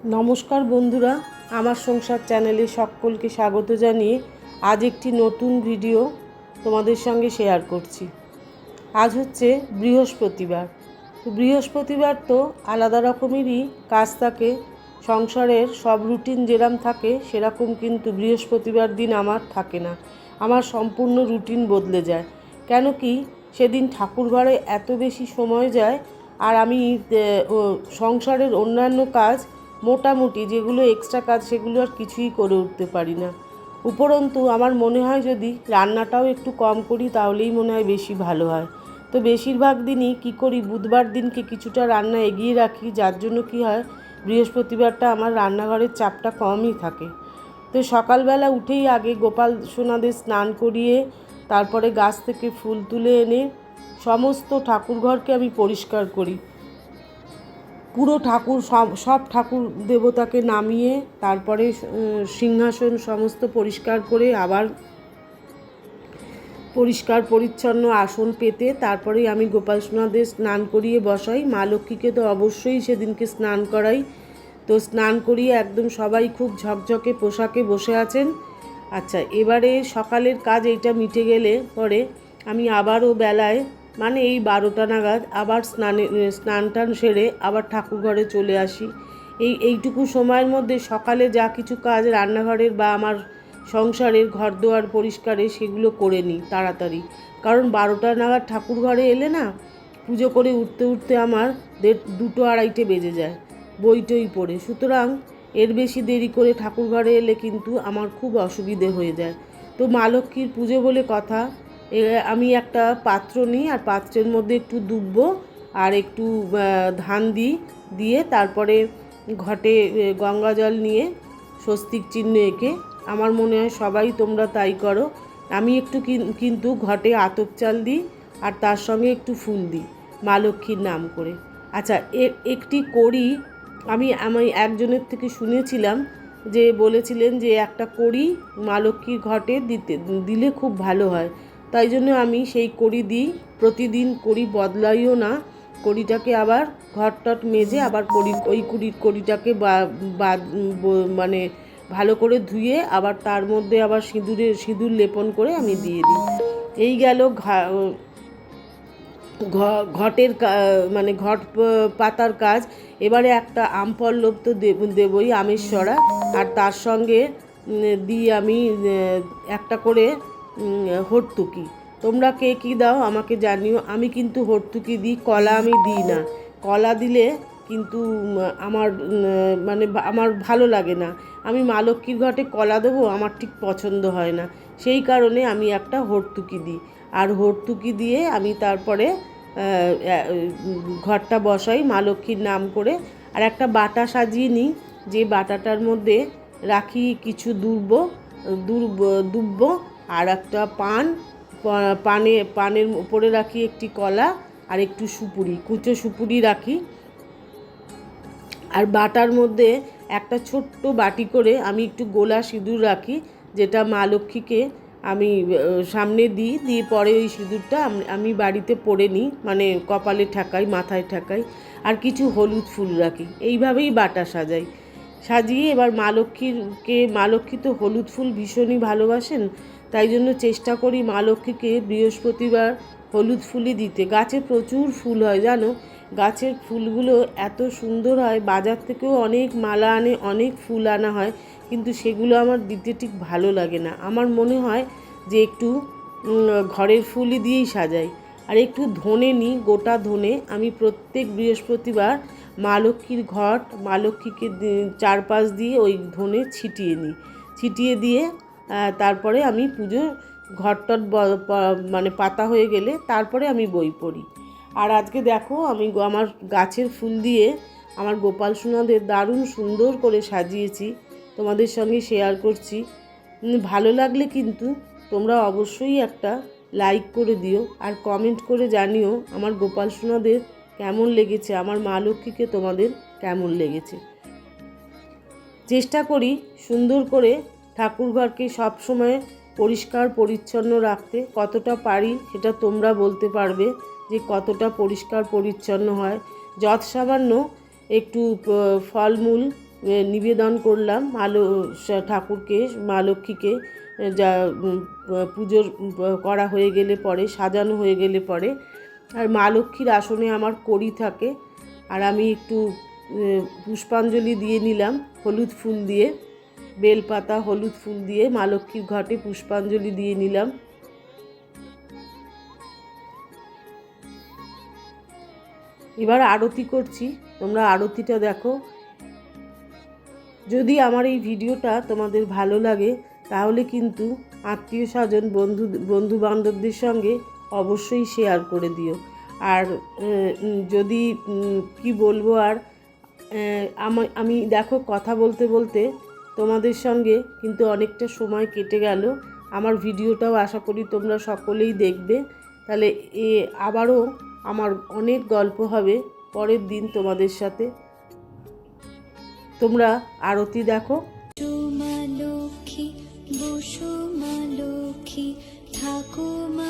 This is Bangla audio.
নমস্কার বন্ধুরা, আমার সংসার চ্যানেলে সকলকে স্বাগত জানিয়ে আজ একটি নতুন ভিডিও তোমাদের সঙ্গে শেয়ার করছি। আজ হচ্ছে বৃহস্পতিবার। তো বৃহস্পতিবার তো আলাদা রকমেরই কাজ থাকে, সংসারের সব রুটিন যেরকম থাকে সেরকম কিন্তু বৃহস্পতিবার দিন আমার থাকে না। আমার সম্পূর্ণ রুটিন বদলে যায়। কেন কি সেদিন ঠাকুরঘরে এত বেশি সময় যায়, আর আমি সংসারের অন্যান্য কাজ মোটামুটি যেগুলো এক্সট্রা কাজ সেগুলো আর কিছুই করে উঠতে পারি না। উপরন্তু আমার মনে হয় যদি রান্নাটাও একটু কম করি তাহলেই মনে হয় বেশি ভালো হয়। তো বেশিরভাগ দিনই কী করি, বুধবার দিনকে কিছুটা রান্না এগিয়ে রাখি, যার জন্য কি হয় বৃহস্পতিবারটা আমার রান্নাঘরের চাপটা কমই থাকে। তো সকালবেলা উঠেই আগে গোপাল সোনাদের স্নান করিয়ে তারপরে গাছ থেকে ফুল তুলে এনে সমস্ত ঠাকুরঘরকে আমি পরিষ্কার করি। পুরো ঠাকুর সব ঠাকুর দেবতাকে নামিয়ে তারপরে সিংহাসন সমস্ত পরিষ্কার করে আবার পরিষ্কার পরিচ্ছন্ন আসন পেতে তারপরেই আমি গোপাল সোনাদের স্নান করিয়ে বসাই। মা লক্ষ্মীকে তো অবশ্যই সেদিনকে স্নান করাই। তো স্নান করিয়ে একদম সবাই খুব ঝকঝকে পোশাকে বসে আছেন। আচ্ছা, এবারে সকালের কাজ এইটা মিটে গেলে পরে আমি আবারও বেলায় মানে এই 12টা নাগাদ আবার স্নান টান সেরে আবার ঠাকুর ঘরে চলে আসি। এইটুকু সময়ের মধ্যে সকালে যা কিছু কাজ রান্নাঘরের বা আমার সংসারের ঘরদোয়ার পরিষ্কারে সেগুলো করে নিই তাড়াতাড়ি। কারণ 12টা নাগাদ ঠাকুর ঘরে এলে না, পুজো করে উঠতে উঠতে আমার 2-2:30 বেজে যায় বই টই পড়ে। সুতরাং এর বেশি দেরি করে ঠাকুর ঘরে এলে কিন্তু আমার খুব অসুবিধে হয়ে যায়। তো মা লক্ষ্মীর পুজো বলে কথা, আমি একটা পাত্র নিই আর পাত্রের মধ্যে একটু দুব্ব আর একটু ধান দিয়ে তারপরে ঘটে গঙ্গা জল নিয়ে স্বস্তিক চিহ্ন এঁকে, আমার মনে হয় সবাই তোমরা তাই করো। আমি একটু কিন্তু ঘটে আতপ চাল দিই আর তার সঙ্গে একটু ফুল দিই মা লক্ষ্মীর নাম করে। আচ্ছা, একটি কড়ি আমি একজনের থেকে শুনেছিলাম যে বলেছিলেন যে একটা কড়ি মা লক্ষ্মীর ঘটে দিলে খুব ভালো হয়। তাই জন্য আমি সেই কড়ি দিই। প্রতিদিন কড়ি বদলাইও না, কড়িটাকে আবার ঘরটট মেজে আবার ওই কড়িটাকে মানে ভালো করে ধুয়ে আবার তার মধ্যে আবার সিঁদুর লেপন করে আমি দিয়ে দিই। এই গেল ঘটের মানে ঘট পাতার কাজ। এবারে একটা আম পল্লব তো দেবই, আমের সরা, আর তার সঙ্গে দিই আমি একটা করে হর্তুকি। তোমরা কে কী দাও আমাকে জানিও। আমি কিন্তু হর্তুকি দিই, কলা আমি দিই না। কলা দিলে কিন্তু আমার ভালো লাগে না। আমি মা লক্ষ্মীর ঘটে কলা দেবো আমার ঠিক পছন্দ হয় না, সেই কারণে আমি একটা হর্তুকি দিই। আর হর্তুকি দিয়ে আমি তারপরে ঘরটা বসাই মা লক্ষ্মীর নাম করে। আর একটা বাটা সাজিয়ে নিই, যে বাটাটার মধ্যে রাখি কিছু দুব্ব আর একটা পানের উপরে রাখি একটি কলা আর একটু কুচো সুপুরি রাখি। আর বাটার মধ্যে একটা ছোট্ট বাটি করে আমি একটু গোলা সিঁদুর রাখি, যেটা মা লক্ষ্মীকে আমি সামনে দিয়ে পরে ওই সিঁদুরটা আমি বাড়িতে পরে নিই, মানে কপালে ঠেকাই, মাথায় ঠেকাই। আর কিছু হলুদ ফুল রাখি। এইভাবেই বাটা সাজিয়ে এবার মা লক্ষ্মী তো হলুদ ফুল ভীষণই ভালোবাসেন, তাই জন্য চেষ্টা করি মা লক্ষ্মীকে বৃহস্পতিবার হলুদ ফুলই দিতে। গাছে প্রচুর ফুল হয় জানো, গাছের ফুলগুলো এত সুন্দর হয়। বাজার থেকেও অনেক মালা আনে, অনেক ফুল আনা হয়, কিন্তু সেগুলো আমার দিতে ঠিক ভালো লাগে না। আমার মনে হয় যে একটু ঘরের ফুলই দিয়েই সাজাই। আর একটু ধনে নিই, গোটা ধনে আমি প্রত্যেক বৃহস্পতিবার মা লক্ষ্মীর মা লক্ষ্মীকে চারপাশ দিয়ে ওই ধনে ছিটিয়ে দিয়ে তারপরে আমি পুজো ঘরটট মানে পাতা হয়ে গেলে তারপরে আমি বই পড়ি। আর আজকে দেখো আমি আমার গাছের ফুল দিয়ে আমার গোপাল সোনাদের দারুণ সুন্দর করে সাজিয়েছি, তোমাদের সঙ্গে শেয়ার করছি। ভালো লাগলে কিন্তু তোমরা অবশ্যই একটা লাইক করে দিও আর কমেন্ট করে জানিও আমার গোপাল সোনাদের কেমন লেগেছে, আমার মা লক্ষ্মীকে তোমাদের কেমন লেগেছে। চেষ্টা করি সুন্দর করে ঠাকুরঘরকে সবসময় পরিষ্কার পরিচ্ছন্ন রাখতে। কতটা পারি সেটা তোমরা বলতে পারবে যে কতটা পরিষ্কার পরিচ্ছন্ন হয়। যৎসামান্য একটু ফলমূল নিবেদন করলাম ঠাকুরকে, মা লক্ষ্মীকে, যা পুজোর করা হয়ে গেলে পরে, সাজানো হয়ে গেলে পরে। আর মা লক্ষ্মীর আসনে আমার কড়ি থাকে, আর আমি একটু পুষ্পাঞ্জলি দিয়ে নিলাম হলুদ ফুল দিয়ে, বেলপাতা হলুদ ফুল দিয়ে মা লক্ষ্মীর ঘটে পুষ্পাঞ্জলি দিয়ে নিলাম। এবার আরতি করছি, তোমরা আরতিটা দেখো। যদি আমার এই ভিডিওটা তোমাদের ভালো লাগে তাহলে কিন্তু আত্মীয় স্বজন, বন্ধু বান্ধবদের সঙ্গে অবশ্যই শেয়ার করে দিও। আর যদি কি বলবো, আর আমি দেখো কথা বলতে বলতে তোমাদের সঙ্গে কিন্তু অনেকটা সময় কেটে গেল। আমার ভিডিওটাও আশা করি তোমরা সকলেই দেখবে, তাহলে আবারও আমার অনেক গল্প হবে পরের দিন তোমাদের সাথে। তোমরা আরতি দেখো। মা লক্ষ্মী বসো, মা লক্ষ্মী ঠাকুমা